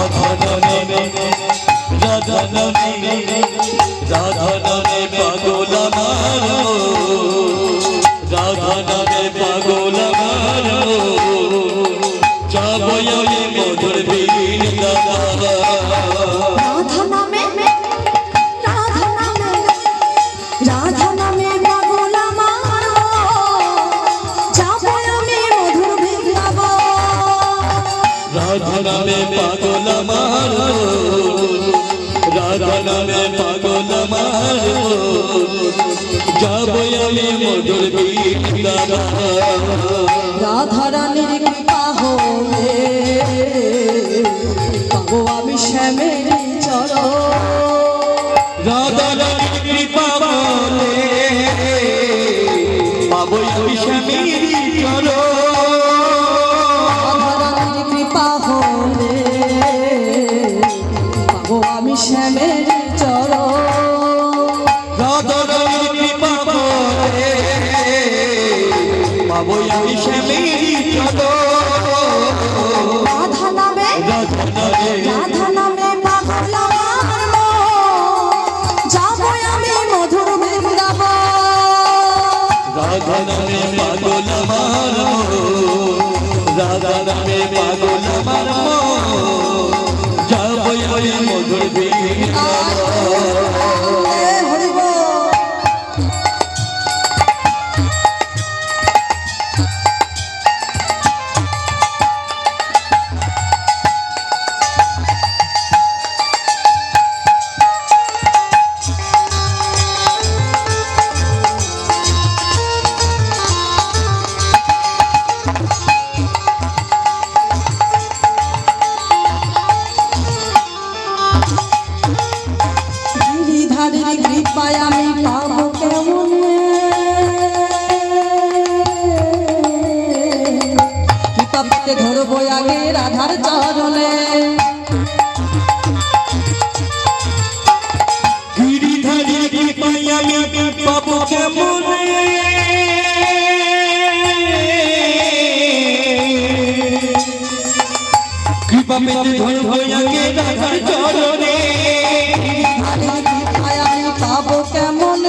রাধা নামে রাধা নামে রাধা নামে পাগল আমার রাধা নামে পাগল আমার যাবো আমি মধুর বৃন্দাবন রাধা নামে রাধা নামে রাধা নামে পাগল আমার যাবো আমি মধুর বৃন্দাবন রাধা নামে পাগল আমার রাধা নামে পাগল আমার যাবো আমি মধুর বৃন্দাবন রাধা রানীর কৃপা হলে পাবো আমি শ্যামের চরণ রাধা রানীর কৃপা বলে পাবো আমি স্বামীর চরণ রাধা রানীর কৃপা হলে পাবো আমি শ্যামের চরণ রাধা রানীর কৃপা বলে পাবো আমি স্বামীর চরণ রাধা নামে রাধা নামে রাধা নামে পাগল আমার যাবো আমি মধুর বৃন্দাবন রাধা নামে পাগল আমার রাধা নামে পাগল আমার যাবো আমি মধুর বৃন্দাবন হরি বল গিরিধারীর কৃপায় আমি পাবো কেমন কৃপা পেতে ধরবো আগে রাধার চরণে গিরিধারী কৃপায় আমি পাবো কেমন কৃপা পেতে ধরবো আগে রাধার চরণে গিরিধারীর কৃপায় আমি পাবো কেমন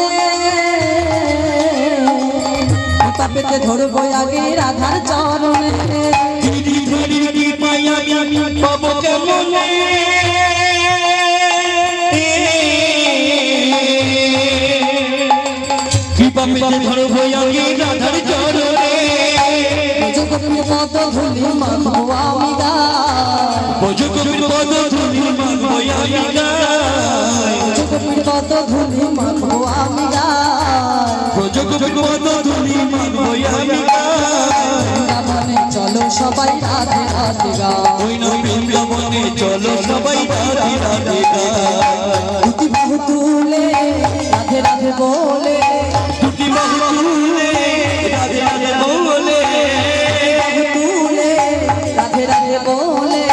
কৃপা পেতে ধরবো আগে রাধার চরণে গিরিধারী কৃপায় আমি পাবো কেমন কৃপা পেতে ধরবো আগে রাধার চরণে যোগপতি পদ ধুলি মানবো আমি গাই ভজগোবিন্দ পদ ধুলি মানবো আমি গাই যোগপতি পদ ধুলি মানবো আমি গাই ভজগোবিন্দ পদ ধুলি মানবো আমি গাই বৃন্দাবনে চলো সবাই রাধে রাধে গাই ওই না বৃন্দাবনে চলো সবাই রাধে রাধে গাই দুটি বাহু তুলে রাধে রাধে বলে দুটি বাহু তুলে রাধে রাধে বলে বাহু তুলে রাধে রাধে বলে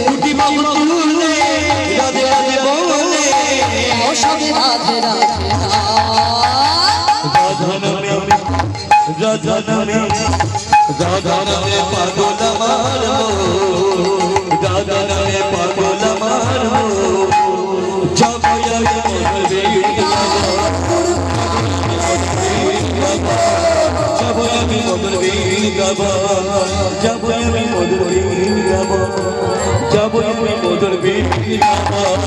দুটি বাহু তুলে রাধে রাধে বলে ও সবে রাধে রাধে রাধা নামে রাধা নামে পাগল আমার রাধা নামে পাগল আমার যাবো আমি মধুর বৃন্দাবন যাবো আমি মধুর বৃন্দাবন যাবো আমি মধুর বৃন্দাবন যাবো আমি মধুর বৃন্দাবন